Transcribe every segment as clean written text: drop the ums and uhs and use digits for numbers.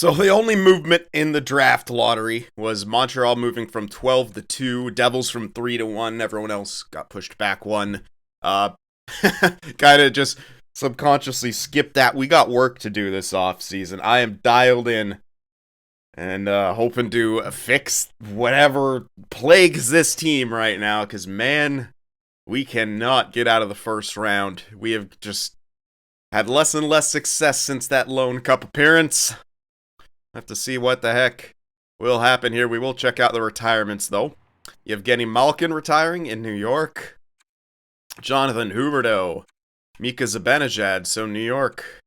So the only movement in the draft lottery was Montreal moving from 12 to 2, Devils from 3 to 1. Everyone else got pushed back one. Uh kind of just subconsciously skipped that. We got work to do this off season. I am dialed in and hoping to fix whatever plagues this team right now, cuz man, we cannot get out of the first round. We have just had less and less success since that lone cup appearance. Have to see what the heck will happen here. We will check out the retirements, though. Yevgeny Malkin retiring in New York. Jonathan Huberdeau. Mika Zibanejad, so New York.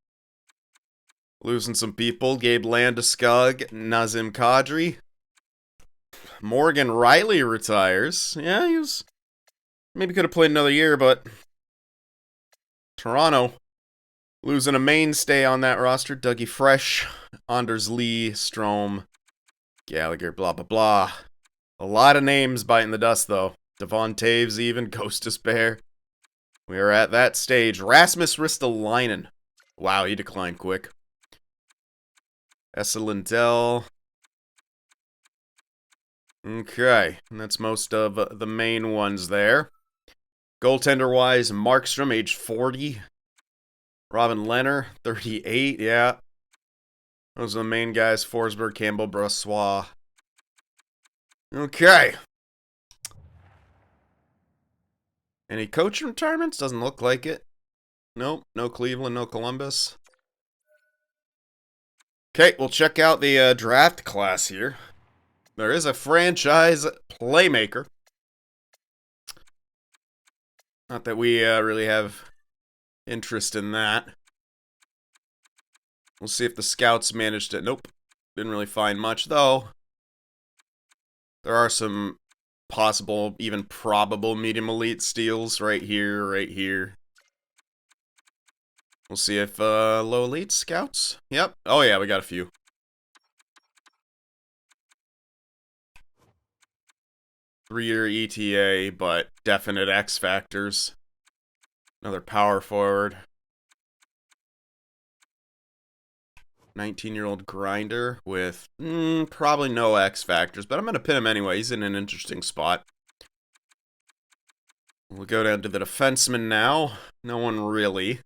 Losing some people. Gabe Landeskog. Nazem Kadri. Morgan Riley retires. Yeah, he was... Maybe could have played another year, but... Toronto. Losing a mainstay on that roster. Dougie Fresh. Anders Lee. Strome. Gallagher. Blah, blah, blah. A lot of names biting the dust, though. Devon Taves even. Ghost Despair. We are at that stage. Rasmus Ristolainen. Wow, he declined quick. Esa Lindell. Okay, and that's most of the main ones there. Goaltender-wise, Markstrom, age 40. Robin Lehner, 38, yeah. Those are the main guys. Forsberg, Campbell, Brossois. Okay. Any coaching retirements? Doesn't look like it. Nope, no Cleveland, no Columbus. Okay, we'll check out the draft class here. There is a franchise playmaker. Not that we really have interest in that. We'll see if the scouts managed it. Nope. Didn't really find much, though. There are some possible, even probable medium elite steals right here, right here. We'll see if low elite scouts. Yep. Oh, yeah, we got a few. Three-year ETA, but definite X factors. Another power forward. 19-year-old grinder with probably no X factors, but I'm going to pin him anyway. He's in an interesting spot. We'll go down to the defenseman now. No one really.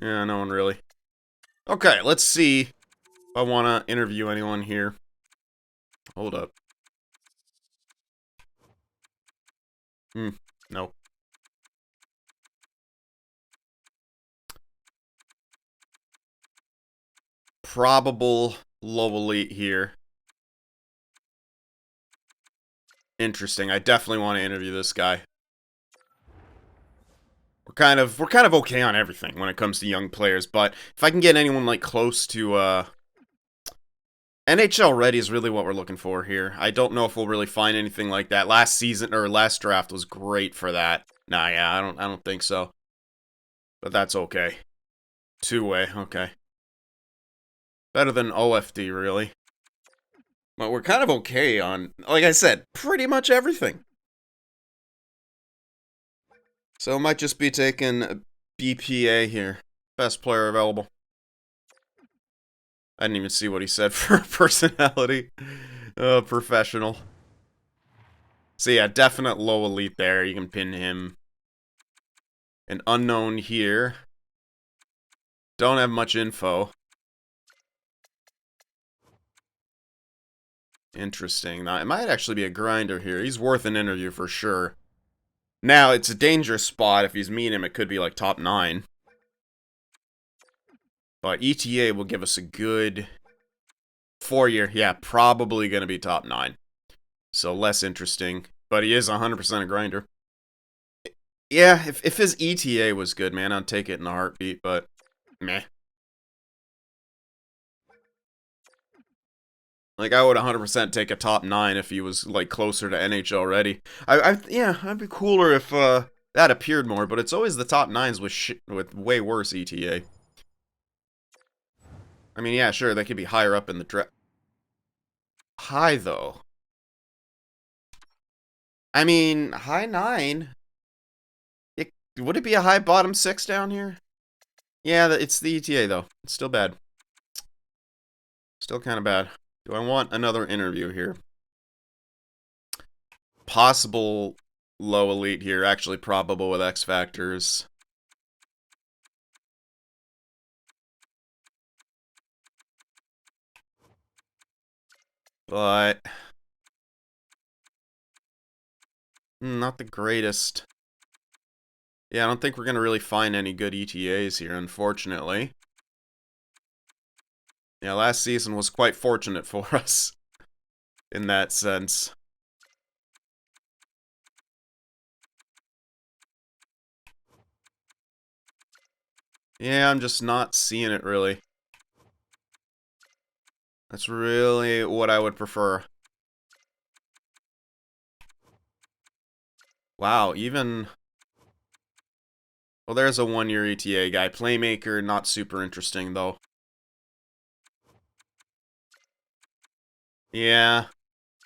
Yeah, no one really. Okay, let's see if I want to interview anyone here. Hold up. No. Probable low elite here. Interesting. I definitely want to interview this guy. We're kind of okay on everything when it comes to young players, but if I can get anyone like close to NHL ready is really what we're looking for here. I don't know if we'll really find anything like that. Last season or last draft was great for that. Nah, yeah, I don't think so. But that's okay. Two-way, okay. Better than OFD, really. But we're kind of okay on, like I said, pretty much everything. So it might just be taking BPA here. Best player available. I didn't even see what he said for personality. Professional. So yeah, definite low elite there. You can pin him. An unknown here. Don't have much info. Interesting. Now, it might actually be a grinder here. He's worth an interview for sure. Now, it's a dangerous spot. If he's meeting him, it could be like top 9. But ETA will give us a good 4-year. Yeah, probably going to be top 9. So less interesting. But he is 100% a grinder. Yeah, if his ETA was good, man, I'd take it in a heartbeat. But, meh. Like, I would 100% take a top 9 if he was, like, closer to NHL ready. Yeah, I'd be cooler if, that appeared more, but it's always the top 9s with way worse ETA. I mean, yeah, sure, they could be higher up in the draft. High, though. I mean, high 9. Would it be a high bottom 6 down here? Yeah, it's the ETA, though. It's still bad. Still kind of bad. Do I want another interview here? Possible low elite here. Actually probable with X factors. But not the greatest. Yeah, I don't think we're going to really find any good ETAs here, unfortunately. Yeah, last season was quite fortunate for us in that sense. Yeah, I'm just not seeing it, really. That's really what I would prefer. Wow, even... Well, there's a one-year ETA guy. Playmaker, not super interesting, though. Yeah.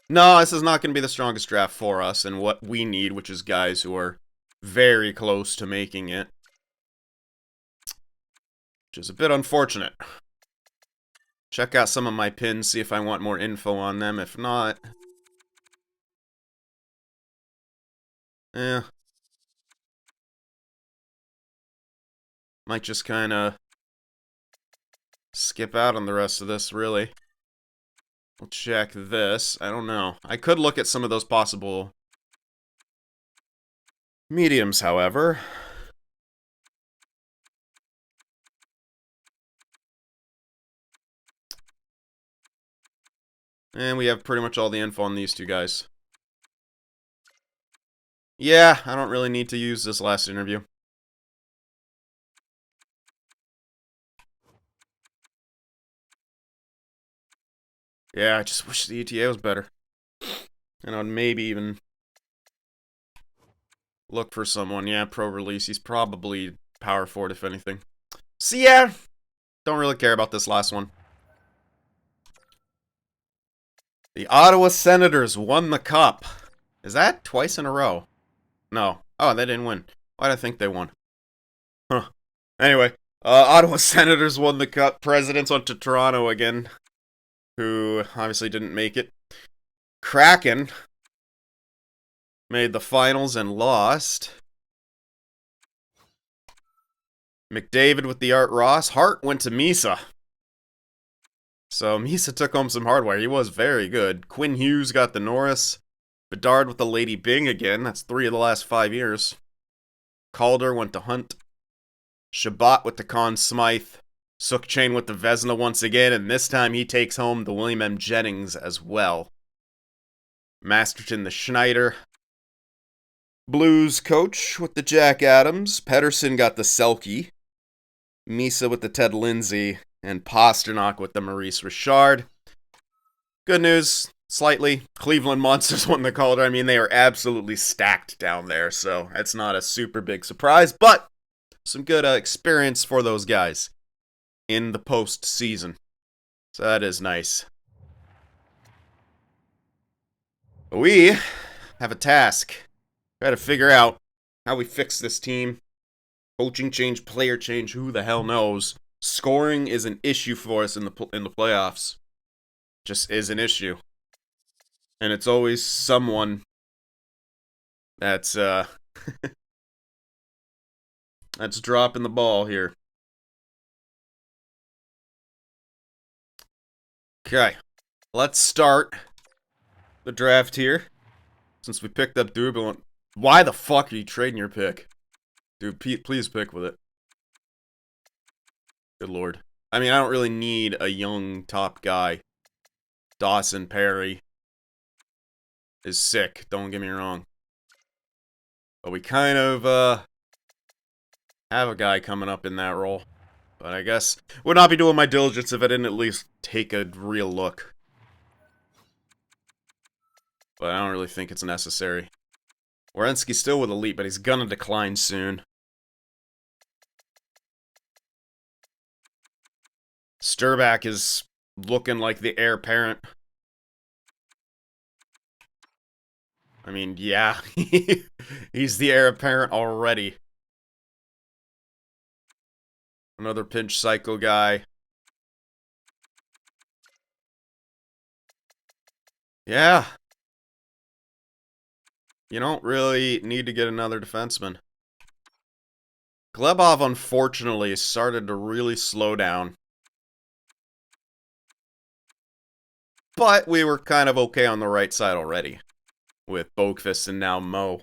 No, this is not going to be the strongest draft for us and what we need, which is guys who are very close to making it. Which is a bit unfortunate. Check out some of my pins, see if I want more info on them. If not... Might just kind of skip out on the rest of this, really. We'll check this. I don't know. I could look at some of those possible mediums, however. And we have pretty much all the info on these two guys. Yeah, I don't really need to use this last interview. Yeah, I just wish the ETA was better. And I'd maybe even look for someone. Yeah, pro release. He's probably power forward, if anything. So yeah, don't really care about this last one. The Ottawa Senators won the cup. Is that twice in a row? No. Oh, they didn't win. Why did I think they won? Huh. Anyway, Ottawa Senators won the cup. Presidents went to Toronto again, who obviously didn't make it. Kraken made the finals and lost. McDavid with the Art Ross. Hart went to Misa. So Misa took home some hardware. He was very good. Quinn Hughes got the Norris. Bedard with the Lady Bing again. That's 3 of the last 5 years. Calder went to Hunt. Shabbat with the Conn Smythe. Sukchain with the Vezina once again, and this time he takes home the William M. Jennings as well. Masterton the Schneider. Blues coach with the Jack Adams. Pedersen got the Selke. Misa with the Ted Lindsay. And Pasternak with the Maurice Richard. Good news, slightly. Cleveland Monsters won the Calder. I mean, they are absolutely stacked down there, so it's not a super big surprise, but some good experience for those guys in the postseason. So that is nice. We have a task. Got to figure out how we fix this team. Coaching change, player change, who the hell knows? Scoring is an issue for us in the playoffs. Just is an issue. And it's always someone that's that's dropping the ball here. Okay. Let's start the draft here. Since we picked up Dubin. Why the fuck are you trading your pick? Dude, please pick with it. Good lord. I mean, I don't really need a young top guy. Dawson Perry is sick, don't get me wrong. But we kind of, have a guy coming up in that role. But I guess would not be doing my diligence if I didn't at least take a real look. But I don't really think it's necessary. Werenski's still with Elite, but he's gonna decline soon. Sturback is looking like the heir apparent. I mean, yeah, he's the heir apparent already. Another pinch cycle guy. Yeah. You don't really need to get another defenseman. Glebov, unfortunately, started to really slow down. But we were kind of okay on the right side already. With Boqvist and now Mo.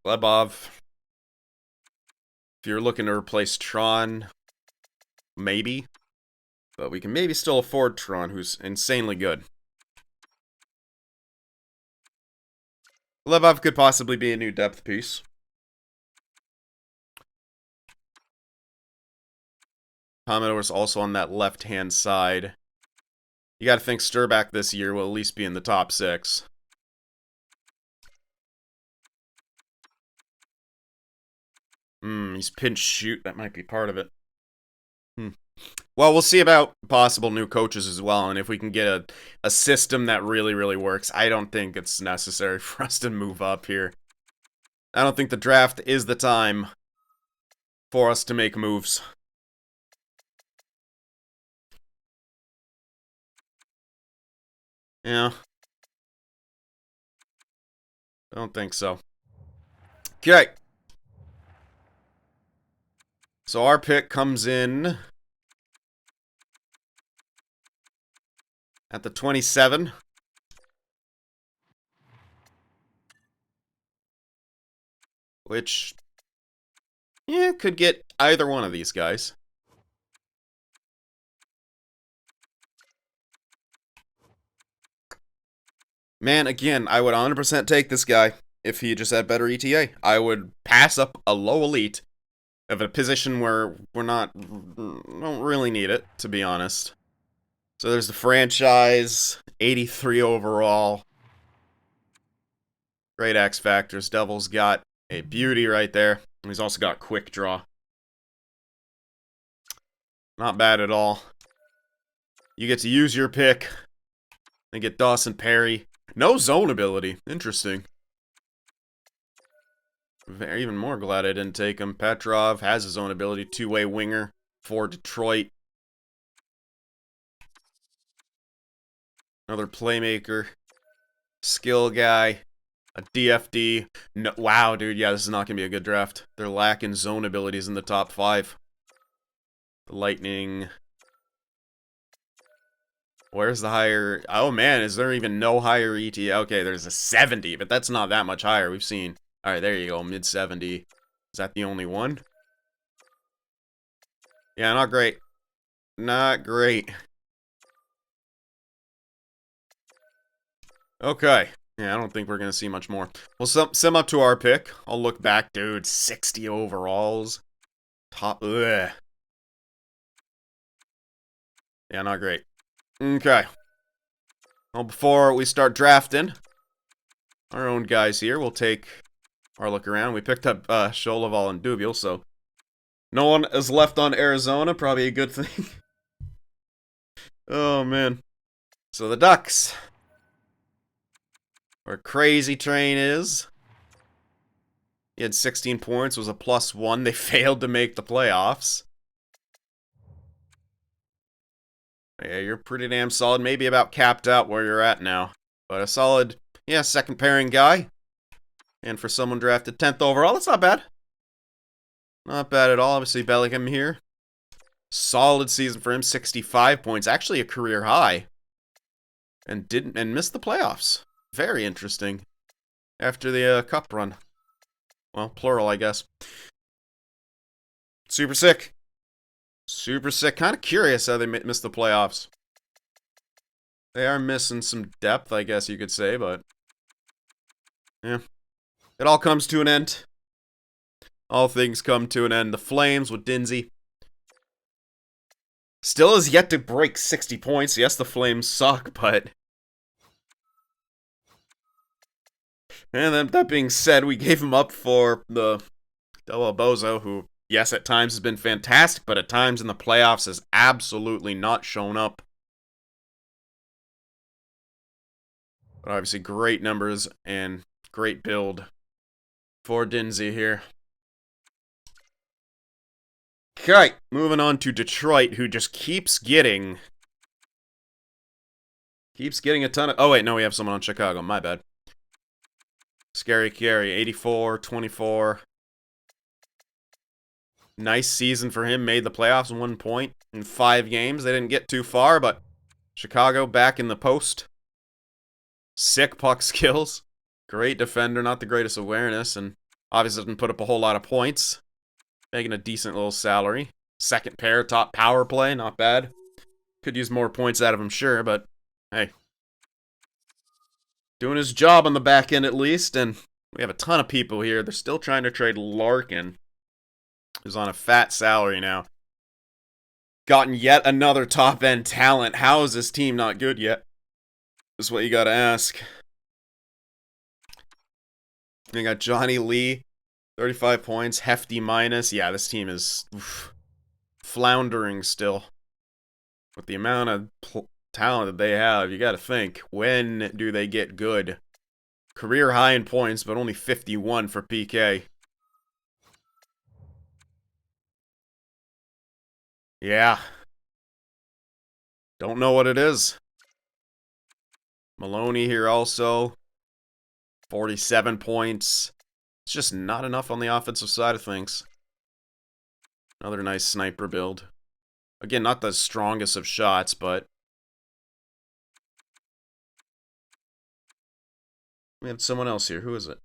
Glebov. If you're looking to replace Tron, maybe. But we can maybe still afford Tron, who's insanely good. Glebov could possibly be a new depth piece. Commodore's also on that left-hand side. You gotta think Sturback this year will at least be in the top 6. He's pinch shoot. That might be part of it. Well, we'll see about possible new coaches as well, and if we can get a system that really, really works. I don't think it's necessary for us to move up here. I don't think the draft is the time for us to make moves. Yeah. Don't think so. Okay. So our pick comes in at the 27. Which, yeah, could get either one of these guys. Man, again, I would 100% take this guy if he just had better ETA. I would pass up a low elite of a position where don't really need it, to be honest. So there's the franchise, 83 overall. Great X factors. Devil's got a beauty right there. He's also got quick draw. Not bad at all. You get to use your pick. And get Dawson Perry. No zone ability. Interesting. Even more glad I didn't take him. Petrov has his own ability. Two-way winger for Detroit. Another playmaker. Skill guy. A DFD. No, wow, dude. Yeah, this is not going to be a good draft. They're lacking zone abilities in the top 5. The Lightning. Where's the higher... Oh, man. Is there even no higher ETA? Okay, there's a 70, but that's not that much higher. We've seen... Alright, there you go. Mid-70. Is that the only one? Yeah, not great. Not great. Okay. Yeah, I don't think we're going to see much more. We'll sum up to our pick. I'll look back. Dude, 60 overalls. Top... Ugh. Yeah, not great. Okay. Well, before we start drafting our own guys here, we'll take our look around. We picked up Sholoval and Dubiel, so no one is left on Arizona. Probably a good thing. Oh, man. So the Ducks. Where Crazy Train is. He had 16 points, was a +1. They failed to make the playoffs. Yeah, you're pretty damn solid. Maybe about capped out where you're at now. But a solid, yeah, second pairing guy. And for someone drafted 10th overall, that's not bad. Not bad at all. Obviously, Bellingham here. Solid season for him. 65 points. Actually a career high. And missed the playoffs. Very interesting. After the cup run. Well, plural, I guess. Super sick. Super sick. Kind of curious how they missed the playoffs. They are missing some depth, I guess you could say, but... yeah. It all comes to an end. All things come to an end. The Flames with Dinzy. Still has yet to break 60 points. Yes, the Flames suck, but... and then, that being said, we gave him up for the Del Bozo, who, yes, at times has been fantastic, but at times in the playoffs has absolutely not shown up. But obviously, great numbers and great build for Dinzy here. Okay, moving on to Detroit, who just keeps getting Keeps getting a ton of... Oh, wait, no, we have someone on Chicago. My bad. Scary Carey, 84, 24. Nice season for him. Made the playoffs 1 point in 5 games. They didn't get too far, but Chicago back in the post. Sick puck skills. Great defender, not the greatest awareness, and obviously doesn't put up a whole lot of points. Making a decent little salary. Second pair, top power play, not bad. Could use more points out of him, sure, but hey. Doing his job on the back end at least, and we have a ton of people here. They're still trying to trade Larkin, who's on a fat salary now. Gotten yet another top-end talent. How is this team not good yet? Is what you gotta ask. We got Johnny Lee, 35 points, hefty minus. Yeah, this team is floundering still. With the amount of talent that they have, you gotta think, when do they get good? Career high in points, but only 51 for PK. Yeah. Don't know what it is. Maloney here also. 47 points. It's just not enough on the offensive side of things. Another nice sniper build. Again, not the strongest of shots, but we have someone else here. Who is it?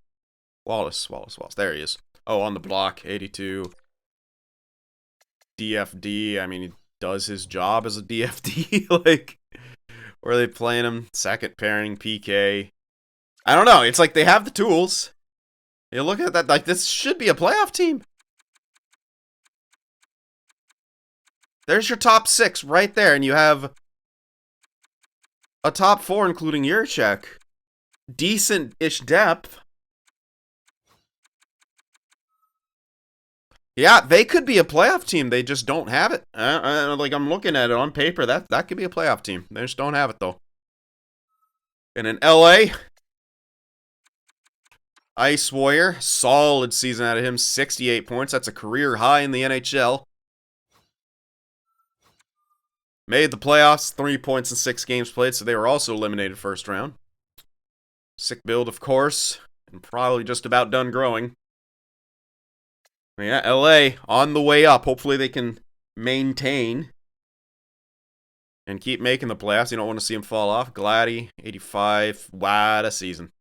Wallace. There he is. Oh, on the block. 82. DFD. I mean, he does his job as a DFD. Like, where are they playing him? Second pairing, PK. I don't know. It's like they have the tools. You look at that, like, this should be a playoff team. There's your top 6 right there, and you have a top 4, including Yurchek. Decent-ish depth. Yeah, they could be a playoff team. They just don't have it. Like, I'm looking at it on paper. That could be a playoff team. They just don't have it, though. And in LA, Ice Warrior, solid season out of him. 68 points. That's a career high in the NHL. Made the playoffs. 3 points in 6 games played, so they were also eliminated first round. Sick build, of course. And probably just about done growing. Yeah, LA on the way up. Hopefully they can maintain and keep making the playoffs. You don't want to see him fall off. Gladdy, 85. What a season.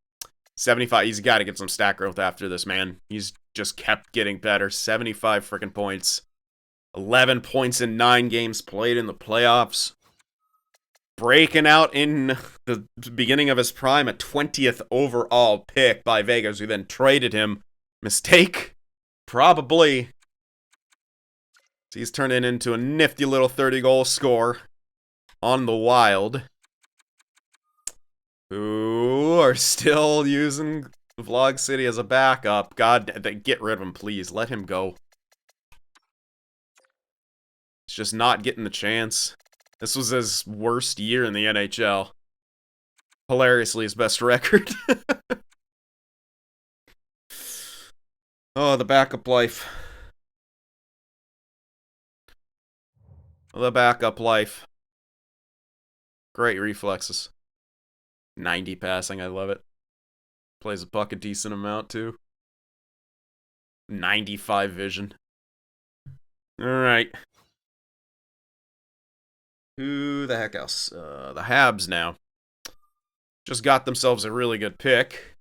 75. He's got to get some stat growth after this, man. He's just kept getting better. 75 freaking points. 11 points in 9 games played in the playoffs. Breaking out in the beginning of his prime, a 20th overall pick by Vegas, who then traded him. Mistake? Probably. So he's turning into a nifty little 30-goal scorer on the Wild, who are still using Vlog City as a backup. God, get rid of him, please. Let him go. He's just not getting the chance. This was his worst year in the NHL. Hilariously, his best record. Oh, the backup life. The backup life. Great reflexes. 90 passing, I love it. Plays the puck a decent amount, too. 95 vision. Alright. Who the heck else? The Habs now. Just got themselves a really good pick.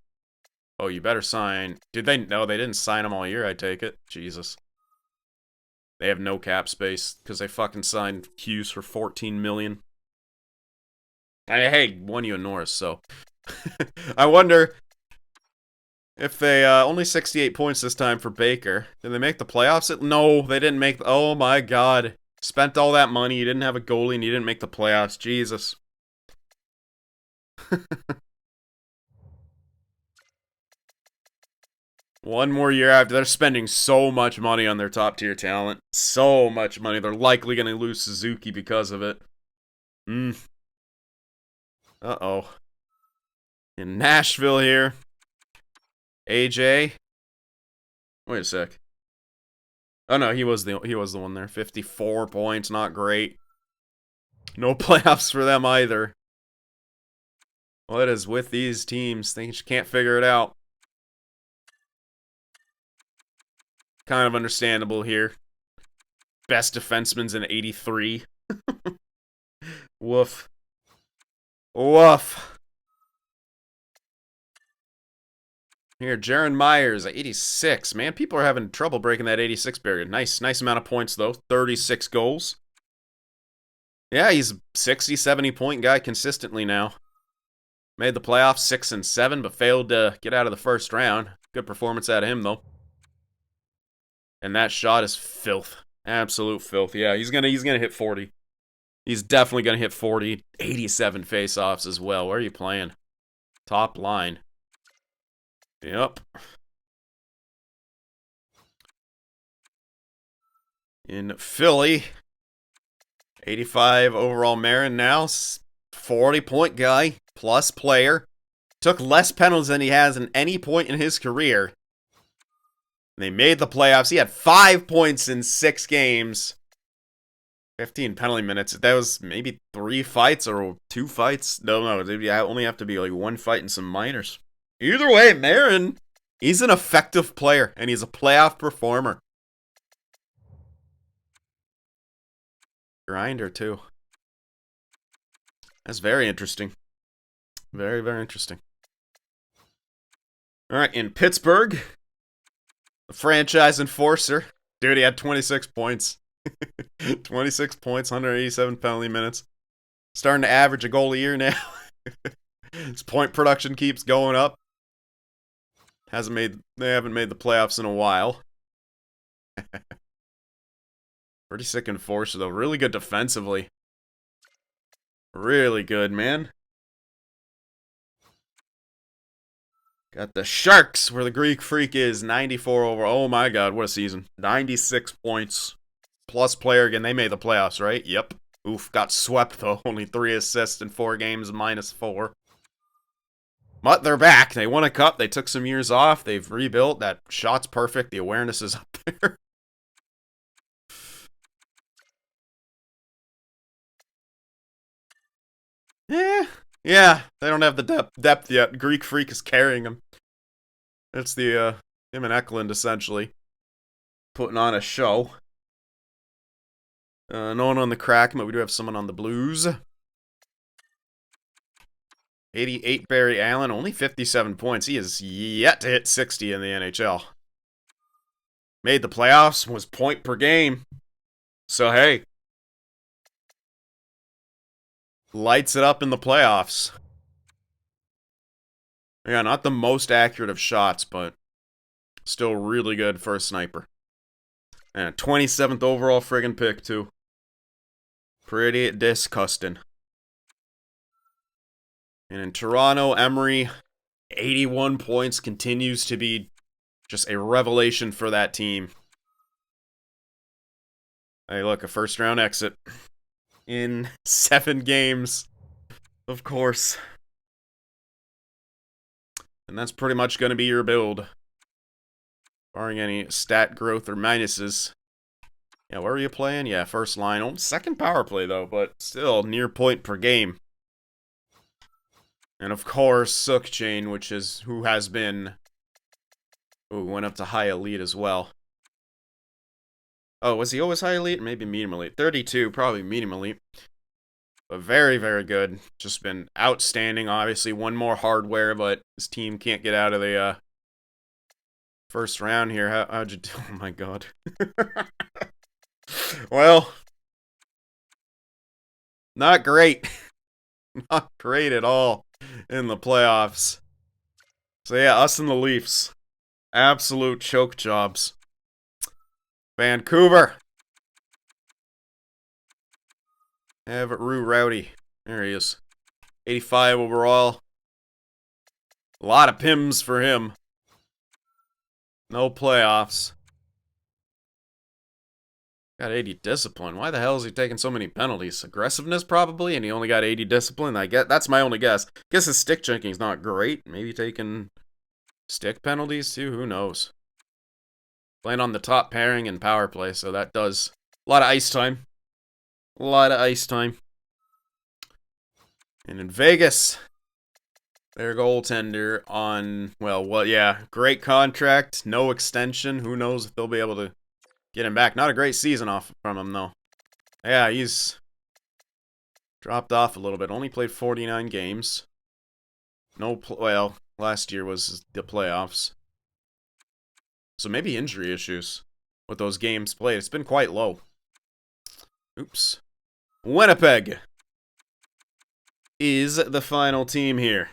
Oh, you better sign. Did they? No, they didn't sign him all year, I take it. Jesus. They have no cap space because they fucking signed Hughes for $14 million. Hey, won you a Norris, so. I wonder if they, only 68 points this time for Baker. Did they make the playoffs? No, they didn't make, oh my god. Spent all that money, you didn't have a goalie, and you didn't make the playoffs. Jesus. One more year after. They're spending so much money on their top tier talent. So much money. They're likely going to lose Suzuki because of it. Uh-oh. In Nashville here. AJ. Wait a sec. Oh no, he was the one there. 54 points, not great. No playoffs for them either. What is with these teams? They just can't figure it out. Kind of understandable here. Best defenseman's in 83. Woof. Woof. Here, Jaron Myers, 86. Man, people are having trouble breaking that 86 barrier. Nice amount of points, though. 36 goals. Yeah, he's a 60, 70 point guy consistently now. Made the playoffs 6 and 7, but failed to get out of the first round. Good performance out of him, though. And that shot is filth. Absolute filth. Yeah, he's gonna hit 40. He's definitely gonna hit 40. 87 faceoffs as well. Where are you playing? Top line. Yep. In Philly, 85 overall Marin now. 40-point guy, plus player. Took less penalties than he has in any point in his career. They made the playoffs. He had 5 points in 6 games. 15 penalty minutes. That was maybe 3 fights or 2 fights. No, it'd only have to be like 1 fight and some minors. Either way, Marin, he's an effective player, and he's a playoff performer. Grinder, too. That's very interesting. Very, very interesting. All right, in Pittsburgh, the franchise enforcer. Dude, he had 26 points. 26 points, 187 penalty minutes. Starting to average a goal a year now. His point production keeps going up. They haven't made the playoffs in a while. Pretty sick enforcer, though. Really good defensively. Really good, man. Got the Sharks, where the Greek Freak is. 94 over. Oh my god, what a season. 96 points. Plus player again. They made the playoffs, right? Yep. Oof, got swept, though. Only 3 assists in 4 games, -4. But they're back. They won a cup. They took some years off. They've rebuilt. That shot's perfect. The awareness is up there. Yeah. They don't have the depth yet. Greek Freak is carrying them. It's the him and Eklund essentially putting on a show. No one on the Kraken, but we do have someone on the Blues. 88 Barry Allen, only 57 points. He is yet to hit 60 in the NHL. Made the playoffs, was point per game. So hey, lights it up in the playoffs. Yeah, not the most accurate of shots, but still really good for a sniper. And 27th overall friggin' pick, too. Pretty disgusting. And in Toronto, Emery, 81 points, continues to be just a revelation for that team. Hey, look, a first-round exit. In 7 games. Of course. And that's pretty much going to be your build. Barring any stat growth or minuses. Yeah, where are you playing? Yeah, first line. Oh, second power play, though, but still near point per game. And of course, Sukchain, which is who has been... Ooh, went up to high elite as well. Oh, was he always high elite? Maybe medium elite. 32, probably medium elite. But very, very good. Just been outstanding. Obviously, one more hardware, but his team can't get out of the first round here. How'd you do? Oh my god. Well, not great. Not great at all in the playoffs. So yeah, us and the Leafs. Absolute choke jobs. Vancouver. Everett Rue Rowdy. There he is. 85 overall. A lot of pims for him. No playoffs. Got 80 discipline. Why the hell is he taking so many penalties? Aggressiveness, probably, and he only got 80 discipline. That's my only guess. Guess his stick checking's not great. Maybe taking stick penalties, too? Who knows? Playing on the top pairing and power play, so that does a lot of ice time. A lot of ice time. And in Vegas, Their goaltender on, well, what, yeah, great contract, no extension. Who knows if they'll be able to get him back. Not a great season off from him, though. Yeah, he's dropped off a little bit. Only played 49 games. Well, last year was the playoffs. So maybe injury issues with those games played. It's been quite low. Oops. Winnipeg is the final team here.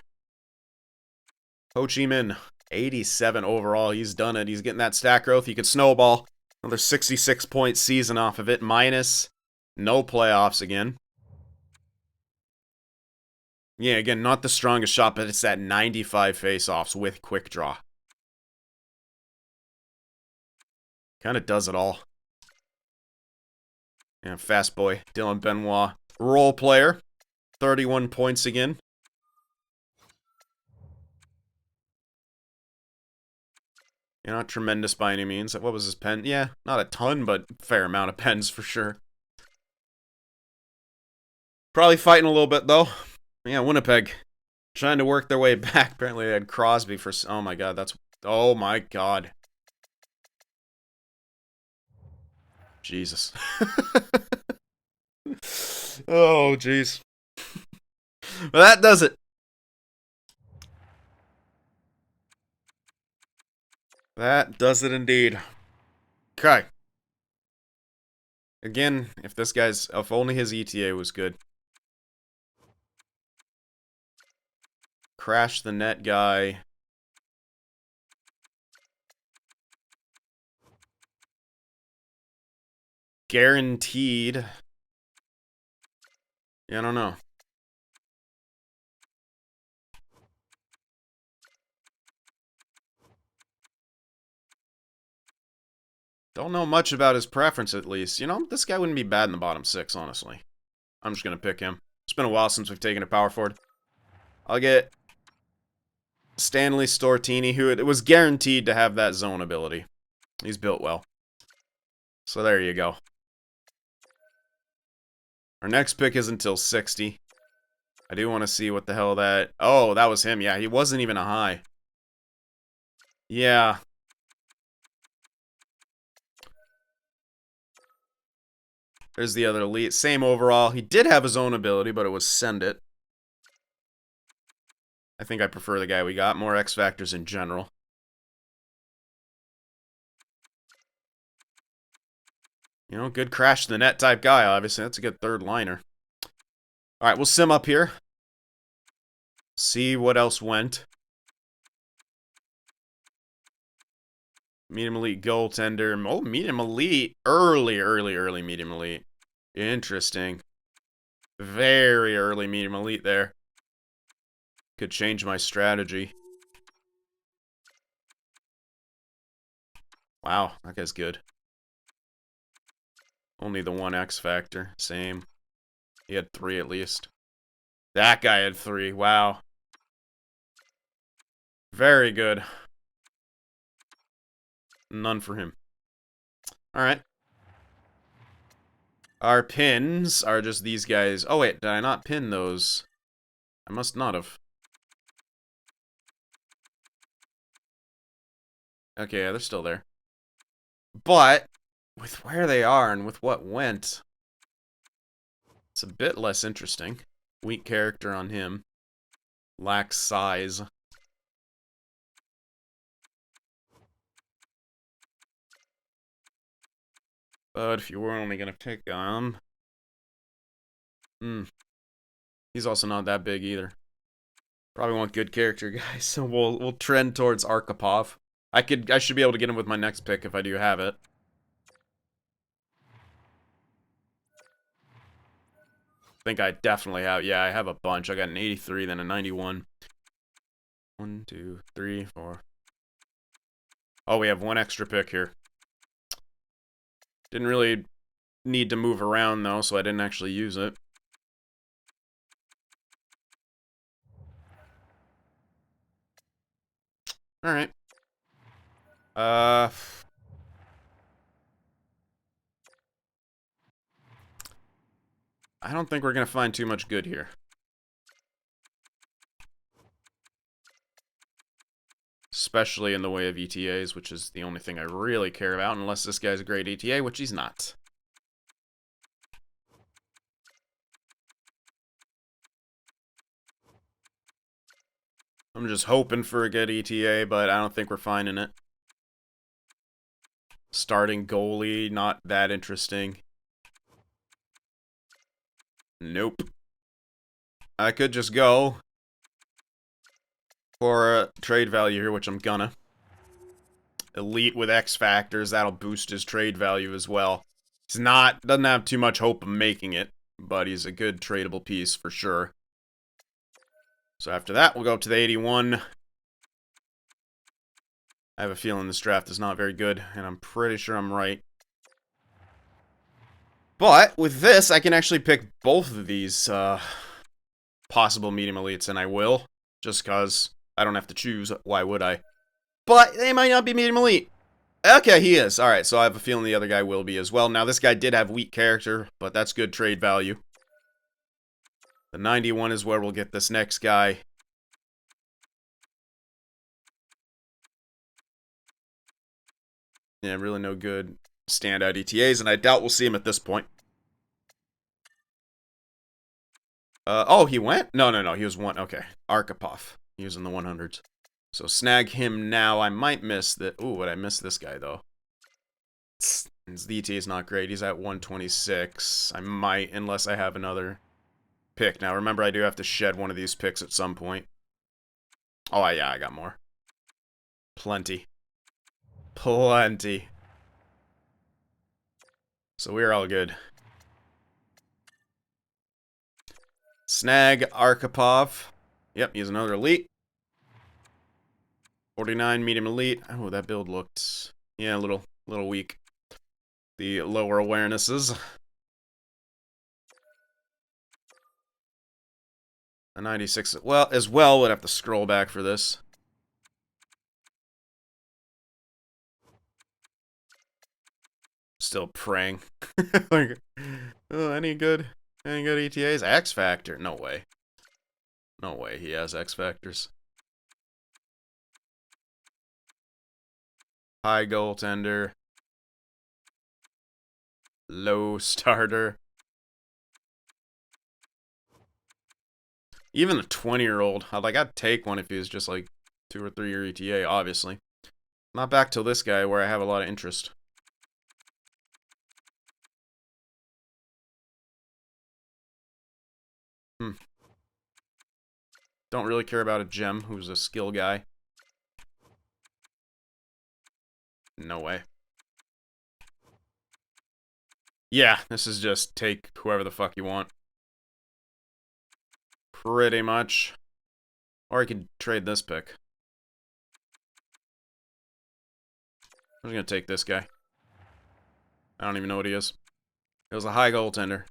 Ho Chi Minh, 87 overall. He's done it. He's getting that stat growth. He could snowball. Another 66-point season off of it. Minus no playoffs again. Yeah, again, not the strongest shot, but it's that 95 face-offs with quick draw. Kind of does it all. Yeah, fast boy, Dylan Benoit. Role player, 31 points again. You're not tremendous by any means. What was his pen? Yeah, not a ton, but fair amount of pens for sure. Probably fighting a little bit, though. Yeah, Winnipeg. Trying to work their way back. Apparently they had Crosby for... Oh my god, that's... Oh my god. Jesus. Oh, jeez. Well, that does it. That does it indeed. Okay. Again, if only his ETA was good. Crash the net guy. Guaranteed. Yeah, I don't know. Don't know much about his preference, at least. You know, this guy wouldn't be bad in the bottom six, honestly. I'm just going to pick him. It's been a while since we've taken a power forward. I'll get Stanley Stortini, who it was guaranteed to have that zone ability. He's built well. So there you go. Our next pick is until 60. I do want to see what the hell that... Oh, that was him. Yeah, he wasn't even a high. Yeah. There's the other elite. Same overall. He did have his own ability, but it was Send It. I think I prefer the guy we got. More X Factors in general. You know, good crash the net type guy, obviously. That's a good third liner. Alright, we'll sim up here. See what else went. Medium elite goaltender. Oh, medium elite. Early medium elite. Interesting. Very early medium elite there. Could change my strategy. Wow, that guy's good. Only the one X factor. Same. He had 3 at least. That guy had 3. Wow. Very good. None for him. Alright. Our pins are just these guys. Oh, wait. Did I not pin those? I must not have. Okay, yeah, they're still there. But, with where they are and with what went, it's a bit less interesting. Weak character on him. Lacks size. But if you were only gonna pick he's also not that big either. Probably want good character guys, so we'll trend towards Arkhipov. I should be able to get him with my next pick if I do have it. I think I definitely have. Yeah, I have a bunch. I got an 83, then a 91. 1, 2, 3, 4. Oh, we have one extra pick here. Didn't really need to move around though, so I didn't actually use it. Alright. I don't think we're gonna find too much good here. especially in the way of ETAs, which is the only thing I really care about, unless this guy's a great ETA, which he's not. I'm just hoping for a good ETA, but I don't think we're finding it. Starting goalie, not that interesting. Nope. I could just go for a trade value here, which I'm gonna. Elite with X factors, that'll boost his trade value as well. Doesn't have too much hope of making it, but he's a good tradable piece for sure. So after that, we'll go up to the 81. I have a feeling this draft is not very good, and I'm pretty sure I'm right. But with this, I can actually pick both of these possible medium elites, and I will, just because I don't have to choose. Why would I? But they might not be medium elite. Okay, he is. Alright, so I have a feeling the other guy will be as well. Now, this guy did have weak character, but that's good trade value. The 91 is where we'll get this next guy. Yeah, really no good standout ETAs, and I doubt we'll see him at this point. Oh, he went? No, he was one. Okay, Arkhipov. He was in the 100s. So snag him now. I might miss that. Ooh, would I miss this guy, though? His ETA is not great. He's at 126. I might, unless I have another pick. Now, remember, I do have to shed one of these picks at some point. Oh, yeah, I got more. Plenty. Plenty. So we're all good. Snag Arkhipov. Yep, he's another elite. 49 medium elite. Oh, that build looked, yeah, a little weak. The lower awarenesses. A 96. Well, as well, would have to scroll back for this. Still praying. Like, oh, any good ETAs? X Factor? No way. No way he has X Factors. High goaltender. Low starter. Even a 20-year-old. I'd take one if he was just like 2 or 3 year ETA, obviously. Not back to this guy where I have a lot of interest. Don't really care about a gem who's a skill guy. No way. Yeah, this is just take whoever the fuck you want. Pretty much. Or I could trade this pick. I'm just gonna take this guy. I don't even know what he is. It was a high goaltender.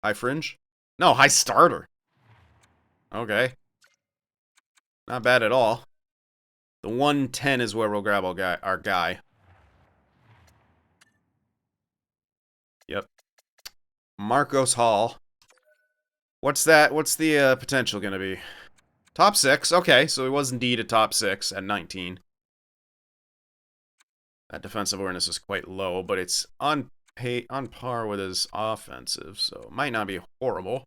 High fringe? No, high starter. Okay. Not bad at all. The 110 is where we'll grab our guy. Yep. Marcos Hall. What's that? What's the potential gonna be? Top 6. Okay, so he was indeed a top 6 at 19. That defensive awareness is quite low, but it's on par with his offensive, so it might not be horrible.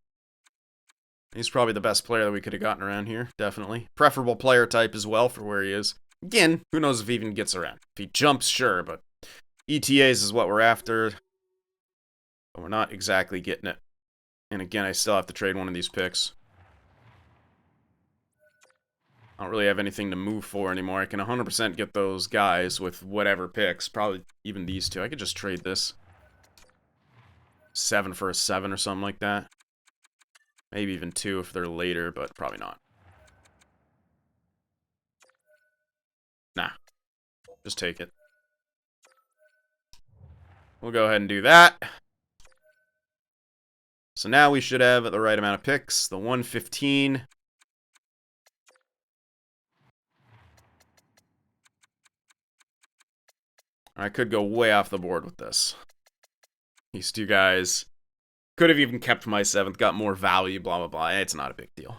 He's probably the best player that we could have gotten around here, definitely. Preferable player type as well for where he is. Again, who knows if he even gets around. If he jumps, sure, but ETAs is what we're after. But we're not exactly getting it. And again, I still have to trade one of these picks. I don't really have anything to move for anymore. I can 100% get those guys with whatever picks. Probably even these two. I could just trade this. 7 for a 7 or something like that. Maybe even 2 if they're later, but probably not. Nah. Just take it. We'll go ahead and do that. So now we should have the right amount of picks. The 115. I could go way off the board with this. These two guys could have even kept my 7th, got more value, blah, blah, blah. It's not a big deal.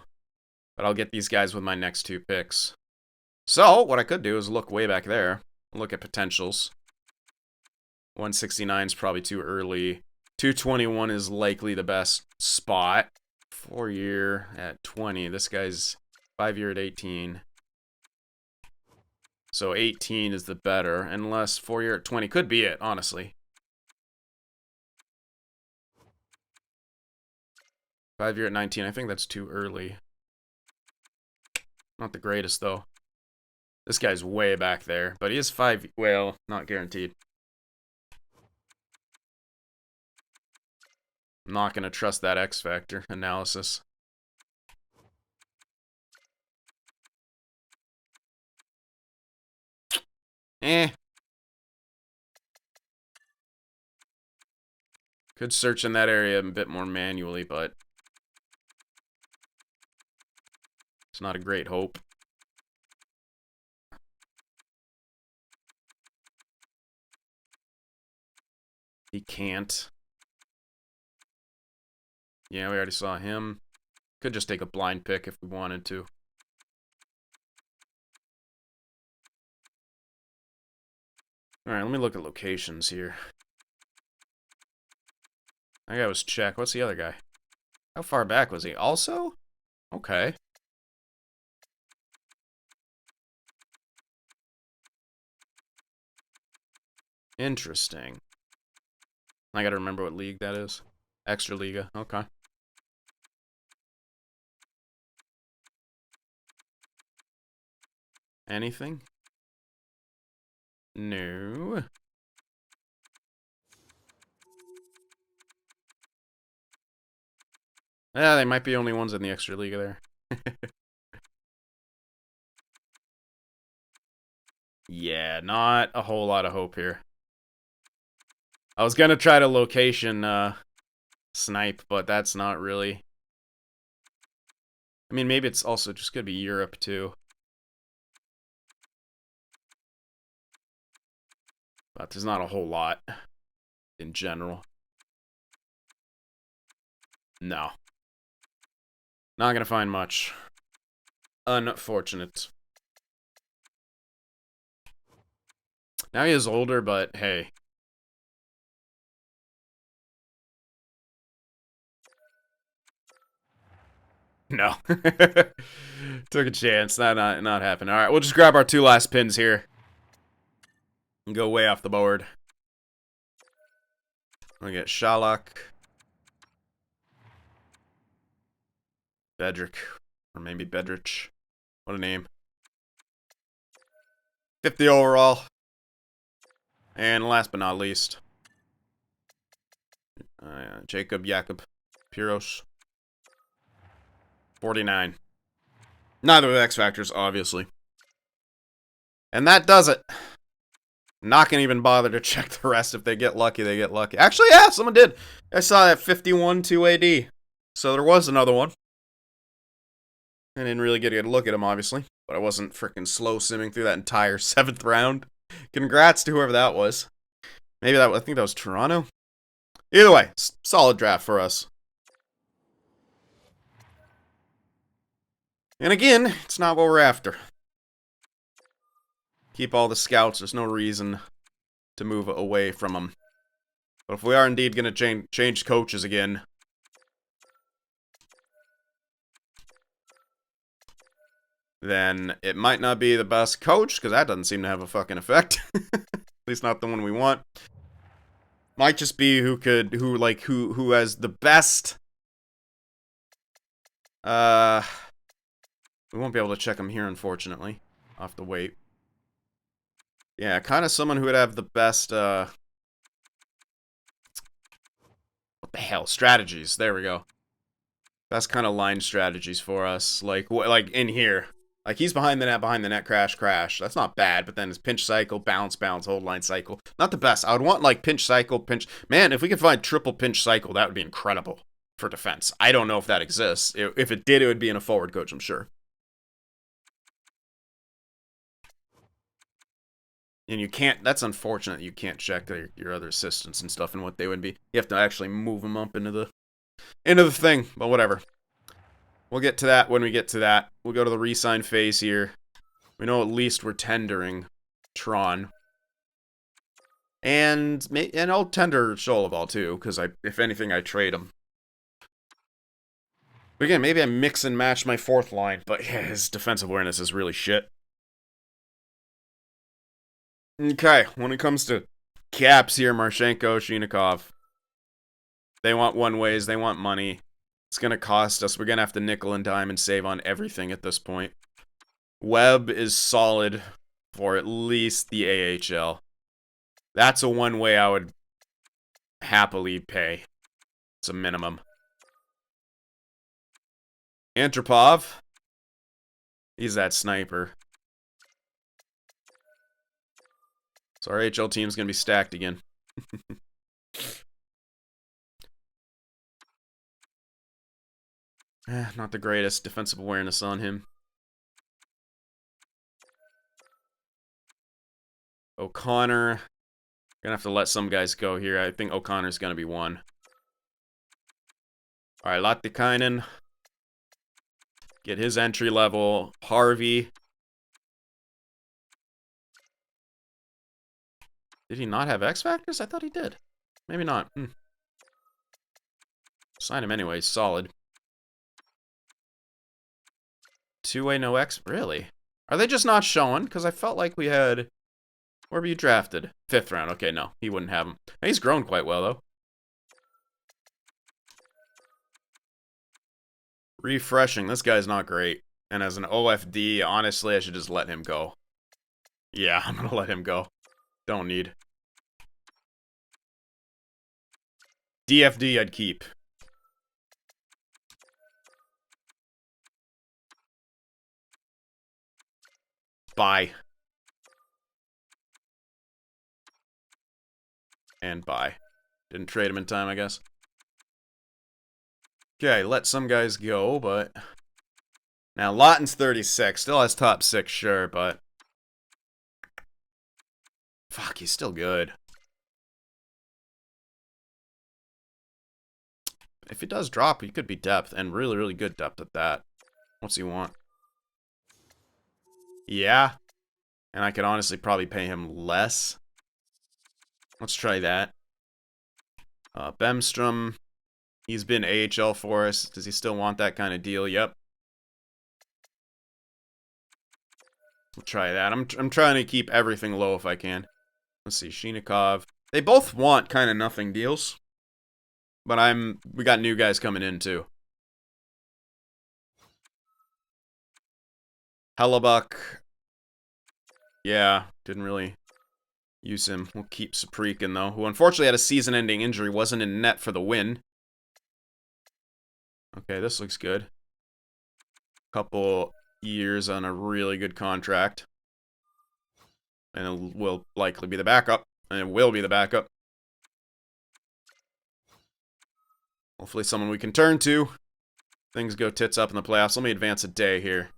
But I'll get these guys with my next 2 picks. So, what I could do is look way back there. Look at potentials. 169 is probably too early. 221 is likely the best spot. 4-year at 20. This guy's 5-year at 18. So 18 is the better. Unless 4-year at 20 could be it, honestly. 5-year at 19. I think that's too early. Not the greatest, though. This guy's way back there. But he is 5... Well, not guaranteed. I'm not going to trust that X factor analysis. Could search in that area a bit more manually, but it's not a great hope. He can't. Yeah, we already saw him. Could just take a blind pick if we wanted to. Alright, let me look at locations here. That guy was Czech. What's the other guy? How far back was he? Also? Okay. Interesting. I gotta remember what league that is. Extra Liga. Okay. Anything? No. Yeah, they might be the only ones in the Extra Liga there. Yeah, not a whole lot of hope here. I was gonna try to location snipe, but that's not really. I mean, maybe it's also just gonna be Europe too. But there's not a whole lot in general. No. Not gonna find much. Unfortunate. Now he is older, but hey. No. Took a chance. Not happening. Alright, we'll just grab our 2 last pins here. And go way off the board. We'll get Shalak. Bedrick. Or maybe Bedrich. What a name. 50 overall. And last but not least, Jacob Piros. 49. Neither of the X Factors, obviously. And that does it. Not gonna even bother to check the rest. If they get lucky, they get lucky. Actually, yeah, someone did. I saw that 51 2 AD. So there was another one. I didn't really get a good look at him, obviously. But I wasn't freaking slow simming through that entire 7th round. Congrats to whoever that was. Maybe I think that was Toronto. Either way, solid draft for us. And again, it's not what we're after. Keep all the scouts. There's no reason to move away from them. But if we are indeed going to change coaches again, then it might not be the best coach, because that doesn't seem to have a fucking effect. At least not the one we want. Might just be who has the best. We won't be able to check him here, unfortunately. I'll have to wait. Yeah, kind of someone who would have the best, what the hell? Strategies. There we go. Best kind of line strategies for us. Like in here. Like, he's behind the net, crash, crash. That's not bad, but then it's pinch cycle, bounce, bounce, hold line cycle. Not the best. I would want, like, pinch cycle, pinch. Man, if we could find triple pinch cycle, that would be incredible for defense. I don't know if that exists. If it did, it would be in a forward coach, I'm sure. And you can't, that's unfortunate, you can't check your other assistants and stuff and what they would be. You have to actually move them up into the thing, but whatever. We'll get to that when we get to that. We'll go to the re-sign phase here. We know at least we're tendering Tron. And I'll tender Sholoval too, because if anything, I trade him. But again, maybe I mix and match my fourth line, but yeah, his defensive awareness is really shit. Okay, when it comes to caps here, Marchenko, Shinikov. They want one-ways, they want money. It's going to cost us. We're going to have to nickel and dime and save on everything at this point. Webb is solid for at least the AHL. That's a one-way I would happily pay. It's a minimum. Antropov. He's that sniper. So our HL team's going to be stacked again. Not the greatest defensive awareness on him. O'Connor. Gonna have to let some guys go here. I think O'Connor's gonna be one. Alright, Lattikainen. Get his entry level. Harvey. Did he not have X Factors? I thought he did. Maybe not. Sign him anyway. Solid. Two-way no X? Really? Are they just not showing? Because I felt like we had... Where were you drafted? 5th round. Okay, no. He wouldn't have him. He's grown quite well, though. Refreshing. This guy's not great. And as an OFD, honestly, I should just let him go. Yeah, I'm going to let him go. Don't need. DFD I'd keep. Bye. And bye. Didn't trade him in time, I guess. Okay, let some guys go, but... Now, Lawton's 36. Still has top 6, sure, but... Fuck, he's still good. If he does drop, he could be depth, and really, really good depth at that. What's he want? Yeah. And I could honestly probably pay him less. Let's try that. Bemstrom. He's been AHL for us. Does he still want that kind of deal? Yep. We'll try that. I'm trying to keep everything low if I can. Let's see, Shinikov. They both want kind of nothing deals. But we got new guys coming in too. Hellebuck. Yeah, didn't really use him. We'll keep Saprikin though, who unfortunately had a season-ending injury, wasn't in net for the win. Okay, this looks good. Couple years on a really good contract. And it will likely be the backup. And it will be the backup. Hopefully someone we can turn to. Things go tits up in the playoffs. Let me advance a day here.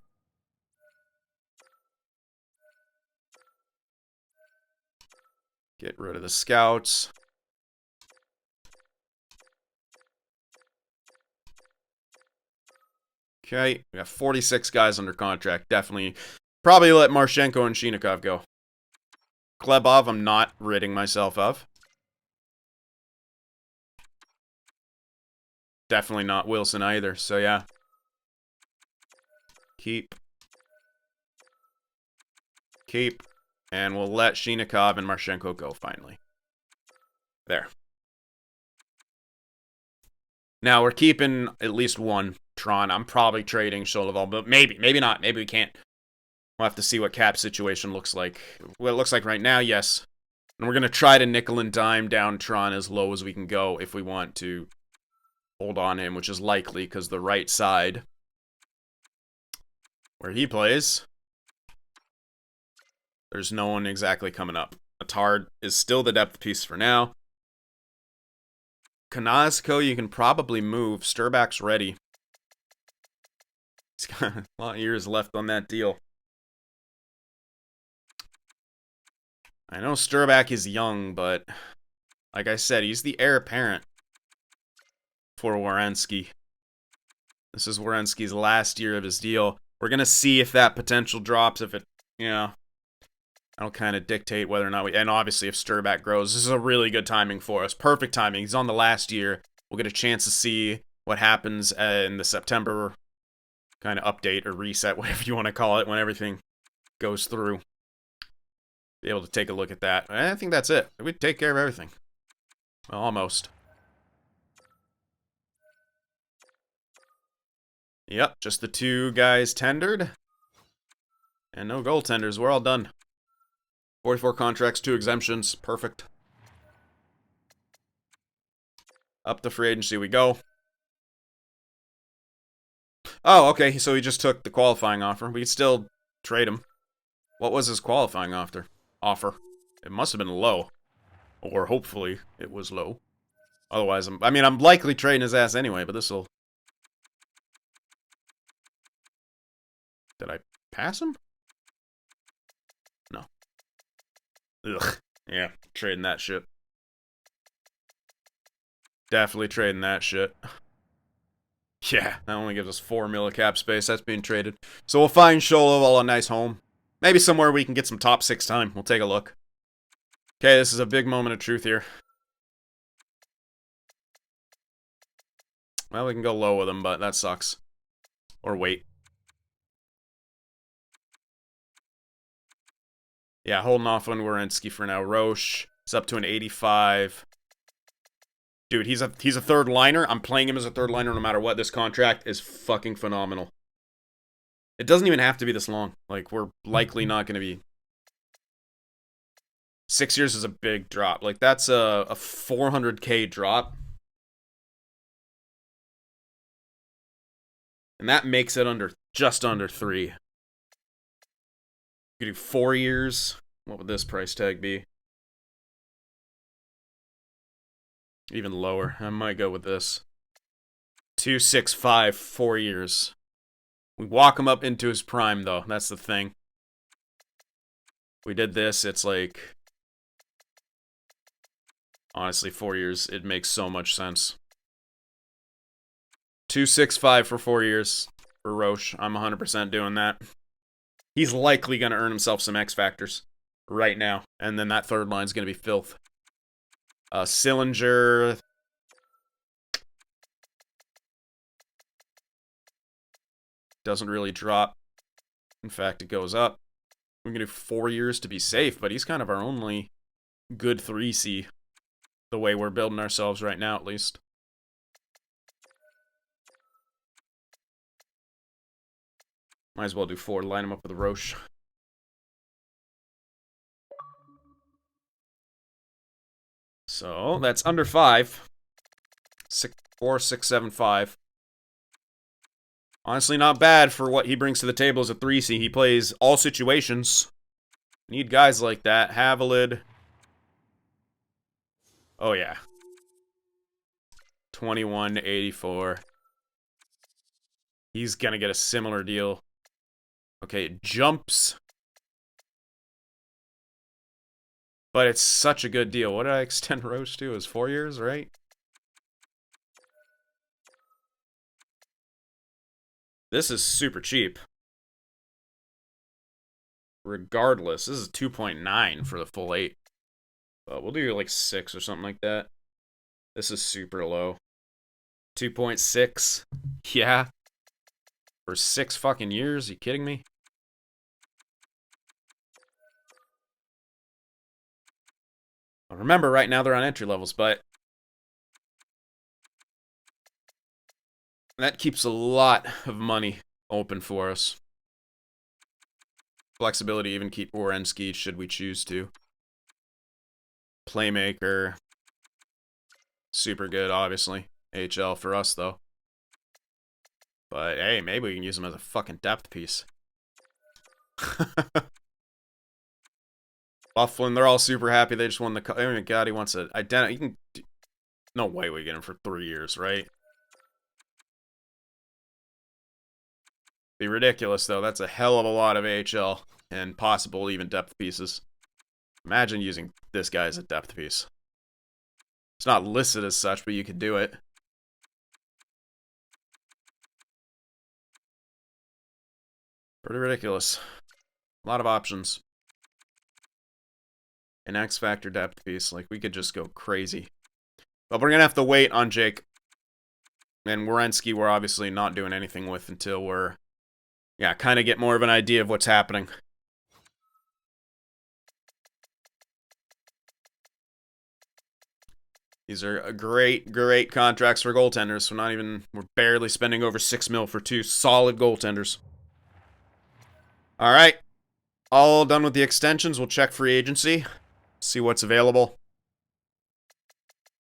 Get rid of the scouts. Okay, we got 46 guys under contract. Definitely. Probably let Marchenko and Shinikov go. Glebov, I'm not ridding myself of. Definitely not Wilson either, so yeah. Keep. And we'll let Shinikov and Marchenko go, finally. There. Now, we're keeping at least one Tron. I'm probably trading Sholoval, but maybe not. Maybe we can't. We'll have to see what cap situation looks like. What it looks like right now, yes. And we're going to try to nickel and dime down Tron as low as we can go if we want to hold on him, which is likely because the right side, where he plays, there's no one exactly coming up. Atard is still the depth piece for now. Konazko, you can probably move. Sturback's ready. He's got a lot of years left on that deal. I know Sturback is young, but like I said, he's the heir apparent for Werenski. This is Werenski's last year of his deal. We're going to see if that potential drops, if it Yeah. That'll kind of dictate whether or not we... And obviously, if Sturback grows, this is a really good timing for us. Perfect timing. He's on the last year. We'll get a chance to see what happens in the September kind of update or reset, whatever you want to call it, when everything goes through. Be able to take a look at that. And I think that's it. We take care of everything. Well, almost. Yep, just the 2 guys tendered. And no goaltenders. We're all done. 44 contracts, 2 exemptions. Perfect. Up to free agency we go. Oh, okay, so he just took the qualifying offer. We could still trade him. What was his qualifying offer? It must have been low. Or hopefully it was low. Otherwise, I'm likely trading his ass anyway, but this'll... Did I pass him? No. Ugh. Yeah, trading that shit. Definitely trading that shit. Yeah, that only gives us 4 mil of cap space. That's being traded. So we'll find Sholov a nice home. Maybe somewhere we can get some top 6 time. We'll take a look. Okay, this is a big moment of truth here. Well, we can go low with him, but that sucks. Or wait. Yeah, holding off on Werenski for now. Roche is up to an 85. Dude, he's a third liner. I'm playing him as a third liner no matter what. This contract is fucking phenomenal. It doesn't even have to be this long. Like, we're likely not going to be... 6 years is a big drop. Like, that's a 400k drop. And that makes it just under 3. You could do 4 years. What would this price tag be? Even lower. I might go with this. 265, 4 years. We walk him up into his prime, though. That's the thing. We did this, it's like... Honestly, 4 years, it makes so much sense. 265 for 4 years for Roche. I'm 100% doing that. He's likely going to earn himself some X factors right now. And then that third line's going to be filth. Sillinger... Doesn't really drop. In fact, it goes up. We're going to do 4 years to be safe, but he's kind of our only good 3C. The way we're building ourselves right now, at least. Might as well do 4 to line him up with a Roche. So, that's under 5. 4, 6, 7, 5. Honestly, not bad for what he brings to the table as a 3C. He plays all situations. Need guys like that. Havilid. Oh, yeah. 21 to 84. He's gonna get a similar deal. Okay, it jumps. But it's such a good deal. What did I extend Roche to? It was 4 years, right? This is super cheap. Regardless, this is 2.9 for the full 8. But we'll do like 6 or something like that. This is super low. 2.6. Yeah. For 6 fucking years? Are you kidding me? Remember, right now they're on entry levels, but that keeps a lot of money open for us. Flexibility to even keep Werenski should we choose to. Playmaker. Super good, obviously. HL for us, though. But, hey, maybe we can use him as a fucking depth piece. Bufflin, they're all super happy. They just won the... Oh my god, he wants a... You can... No way we get him for 3 years, right? Be ridiculous, though. That's a hell of a lot of AHL and possible even depth pieces. Imagine using this guy as a depth piece. It's not listed as such, but you could do it. Pretty ridiculous. A lot of options. An X Factor depth piece. Like, we could just go crazy. But we're going to have to wait on Jake. And Werenski, we're obviously not doing anything with until we're, yeah, kind of get more of an idea of what's happening. These are great, great contracts for goaltenders. We're barely spending over $6 million for 2 solid goaltenders. All right. All done with the extensions. We'll check free agency. See what's available.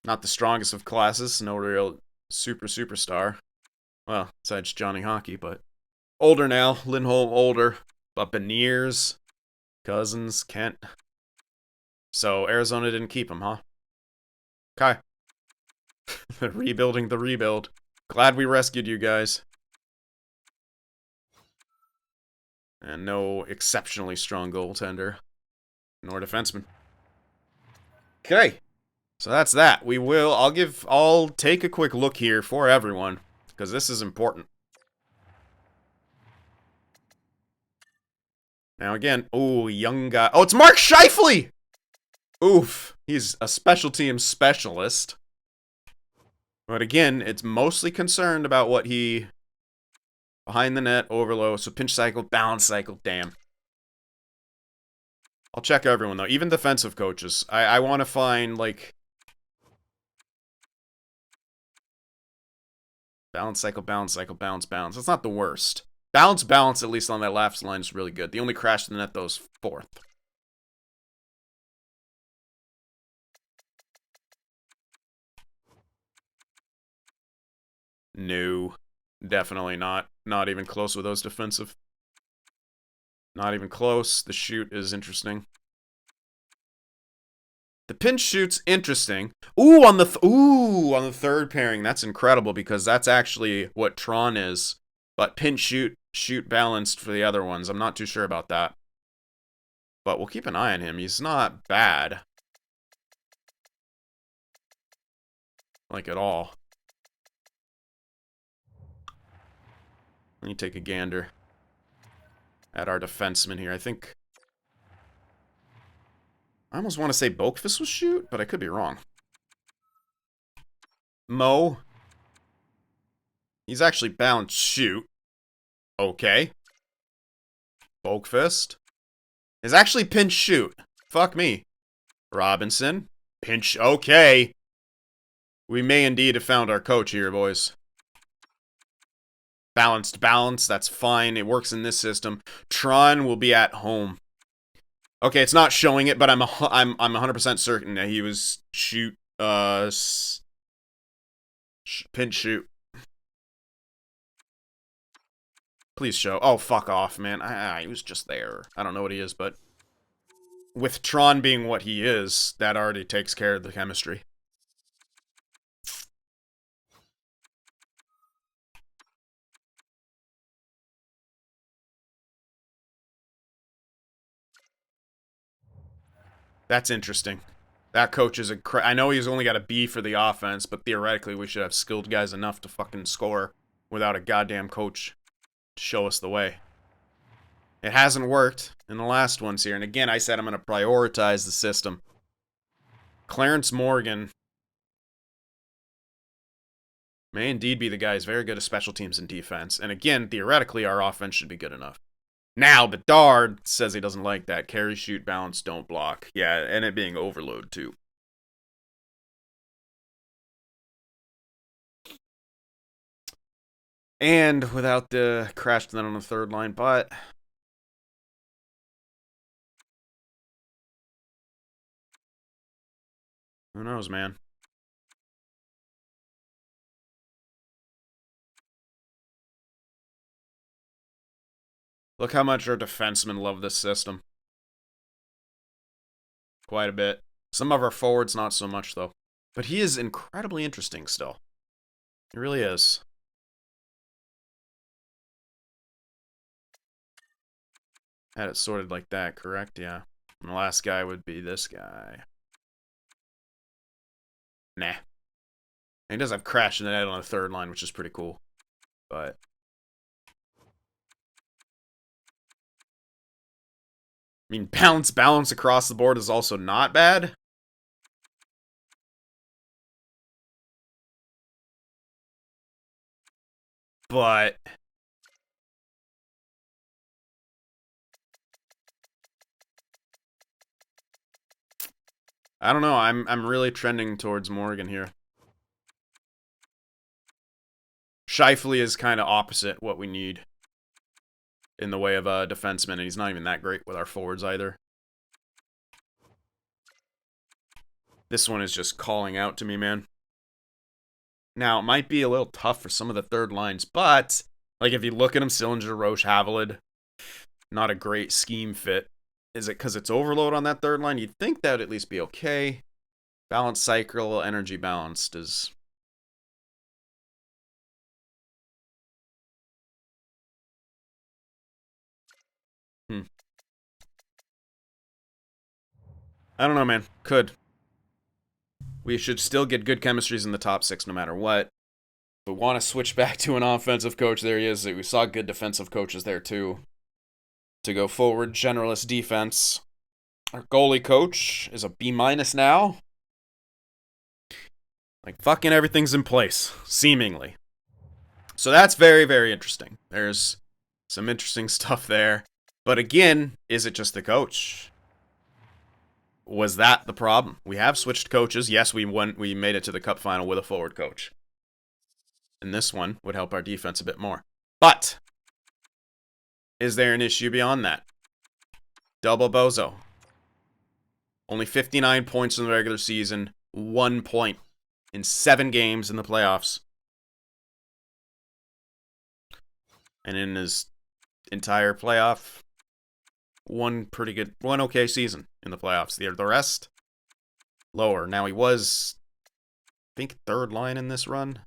Not the strongest of classes. No real superstar. Well, besides Johnny Hockey, but older now. Lindholm older. But Beniers, Cousins, Kent. So Arizona didn't keep him, huh? Okay. Rebuilding the rebuild. Glad we rescued you guys. And no exceptionally strong goaltender. Nor defenseman. Okay. So that's that. I'll take a quick look here for everyone. Because this is important. Now again, oh, young guy. Oh, it's Mark Scheifele! Oof. He's a special team specialist. But again, it's mostly concerned about what he... Behind the net, overload, so pinch cycle, balance cycle, damn. I'll check everyone, though. Even defensive coaches. I want to find, like... Balance cycle, balance, balance. That's not the worst. Balance, at least on that last line, is really good. The only crash in the net, though, is 4th. No. Definitely not. Not even close with those defensive. Not even close. The shoot is interesting. The pinch shoot's interesting. Ooh, on the third pairing. That's incredible because that's actually what Tron is. But pinch shoot balanced for the other ones. I'm not too sure about that. But we'll keep an eye on him. He's not bad. Like, at all. Let me take a gander at our defenseman here. I think... I almost want to say Boakfist will shoot, but I could be wrong. Mo. He's actually balanced shoot. Okay. Boakfist is actually pinch shoot. Fuck me. Robinson. Pinch. Okay. We may indeed have found our coach here, boys. Balanced balance. That's fine. It works in this system. Tron will be at home. Okay, it's not showing it, but I'm 100% certain that he was shoot. Pinch shoot. Please show. Oh, fuck off, man. He was just there. I don't know what he is, but with Tron being what he is, that already takes care of the chemistry. That's interesting. That coach is I know he's only got a B for the offense, but theoretically we should have skilled guys enough to fucking score without a goddamn coach to show us the way. It hasn't worked in the last ones here. And again, I said I'm going to prioritize the system. Clarence Morgan may indeed be the guy who's very good at special teams and defense. And again, theoretically, our offense should be good enough. Now, Bedard says he doesn't like that. Carry, shoot, balance, don't block. Yeah, and it being overload, too. And without the crash then on the third line, but... Who knows, man? Look how much our defensemen love this system. Quite a bit. Some of our forwards, not so much, though. But he is incredibly interesting still. He really is. Had it sorted like that, correct? Yeah. And the last guy would be this guy. Nah. And he does have crash in the net on the third line, which is pretty cool. But... mean, balance across the board is also not bad. But I don't know. I'm really trending towards Morgan here. Scheifele is kind of opposite what we need in the way of a defenseman, and he's not even that great with our forwards either. This one is just calling out to me, man. Now, it might be a little tough for some of the third lines, but like if you look at them, Sillinger, Roche, Havelid, not a great scheme fit. Is it because it's overload on that third line? You'd think that would at least be okay. Balance cycle, energy balanced is... I don't know, man. Could. We should still get good chemistries in the top 6 no matter what. We want to switch back to an offensive coach. There he is. We saw good defensive coaches there too. To go forward, generalist defense. Our goalie coach is a B- now. Like, fucking everything's in place, seemingly. So that's very, very interesting. There's some interesting stuff there. But again, is it just the coach? Was that the problem? We have switched coaches. Yes, we made it to the cup final with a forward coach. And this one would help our defense a bit more. But is there an issue beyond that? Double Bozo. Only 59 points in the regular season, 1 point in 7 games in the playoffs. And in his entire playoff, one okay season in the playoffs. The rest, lower. Now he was, I think, third line in this run.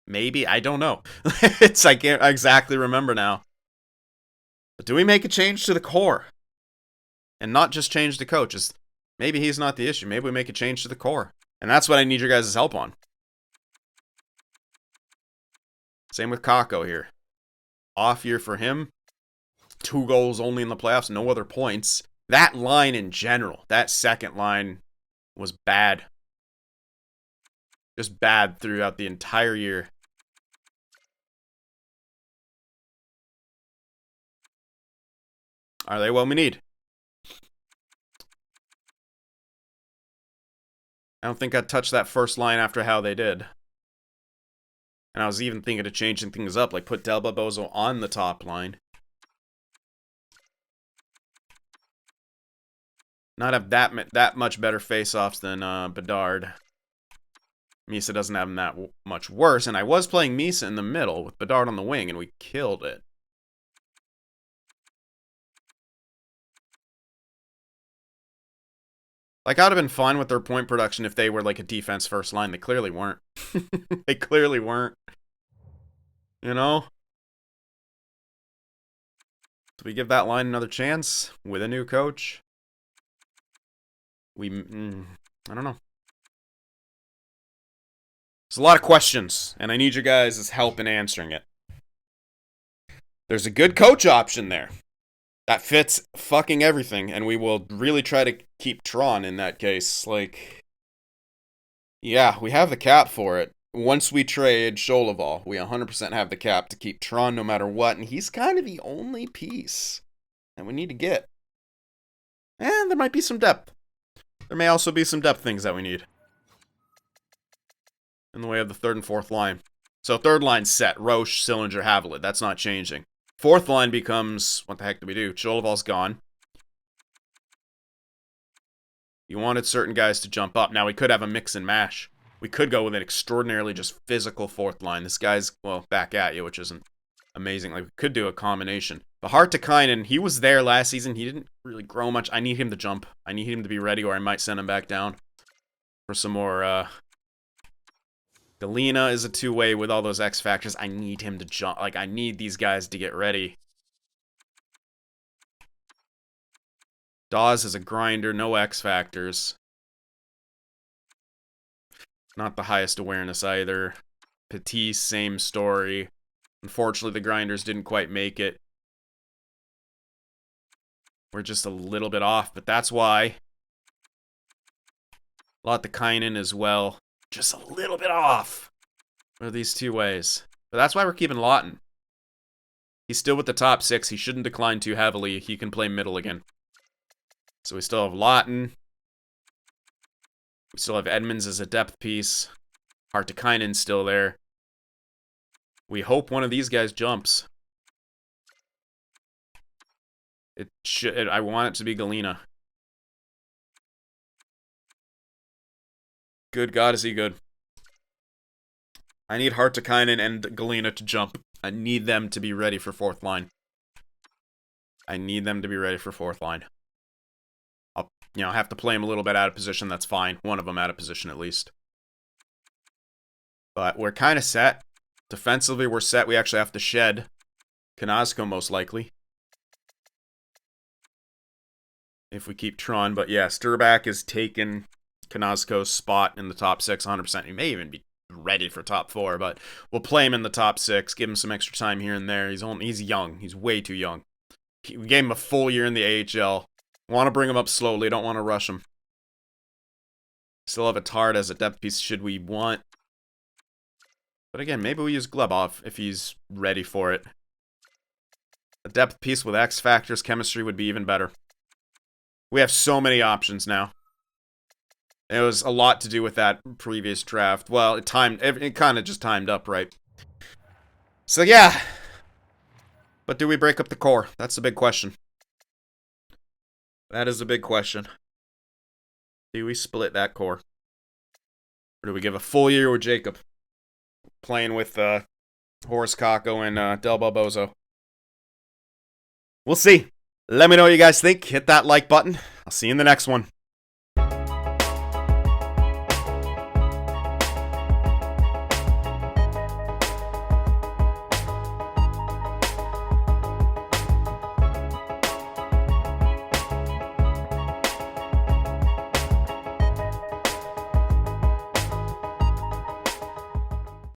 Maybe, I don't know. I can't exactly remember now. But do we make a change to the core? And not just change the coaches. Maybe he's not the issue. Maybe we make a change to the core. And that's what I need your guys' help on. Same with Kakko here. Off year for him. 2 goals only in the playoffs, no other points. That line in general, that second line was bad. Just bad throughout the entire year. Are they what we need? I don't think I'd touch that first line after how they did. And I was even thinking of changing things up, like put Del Bozo on the top line. Not have that much better face-offs than Bedard. Misa doesn't have him that much worse, and I was playing Misa in the middle with Bedard on the wing, and we killed it. Like, I'd have been fine with their point production if they were like a defense first line. They clearly weren't. They clearly weren't. You know? Do we give that line another chance with a new coach? I don't know. There's a lot of questions, and I need your guys' help in answering it. There's a good coach option there. That fits fucking everything, and we will really try to keep Tron in that case. Like, yeah, we have the cap for it. Once we trade Sholoval, we 100% have the cap to keep Tron no matter what, and he's kind of the only piece that we need to get. And there might be some depth. There may also be some depth things that we need in the way of the third and fourth line. So third line set, Roche, Sillinger, Havelid. That's not changing. Fourth line becomes, what the heck do we do? Choloval's gone. You wanted certain guys to jump up. Now we could have a mix and mash. We could go with an extraordinarily just physical fourth line. This guy's, well, back at you, which isn't amazing. Like, we could do a combination. But Hartikainen, he was there last season. He didn't really grow much. I need him to jump. I need him to be ready, or I might send him back down for some more, Galena is a two-way with all those X factors. I need him to jump. Like, I need these guys to get ready. Dawes is a grinder, no X factors. Not the highest awareness either. Petit, same story. Unfortunately, the grinders didn't quite make it. We're just a little bit off, but that's why. Lottikainen as well. Just a little bit off. What are these two ways? But that's why we're keeping Lawton. He's still with the top 6. He shouldn't decline too heavily. He can play middle again. So we still have Lawton. We still have Edmonds as a depth piece. Hartikainen's still there. We hope one of these guys jumps. It should. I want it to be Galena. Good God, is he good. I need Hartikainen and Galena to jump. I need them to be ready for 4th line. I need them to be ready for 4th line. I'll, have to play them a little bit out of position. That's fine. One of them out of position at least. But we're kind of set. Defensively, we're set. We actually have to shed Konozko most likely. If we keep Tron. But yeah, Sturback is taking Konozko's spot in the top 6 100%. He may even be ready for top 4, but we'll play him in the top 6, give him some extra time here and there. He's young. He's way too young. We gave him a full year in the AHL. Want to bring him up slowly, don't want to rush him. Still have a Tard as a depth piece should we want. But again, maybe we use Glebov if he's ready for it. A depth piece with X factors chemistry would be even better. We have so many options now. It was a lot to do with that previous draft. Well, it kind of just timed up right. So yeah. But do we break up the core? That's the big question. That is a big question. Do we split that core? Or do we give a full year with Jacob? Playing with Horace Kakko and Del Barbozo. We'll see. Let me know what you guys think. Hit that like button. I'll see you in the next one.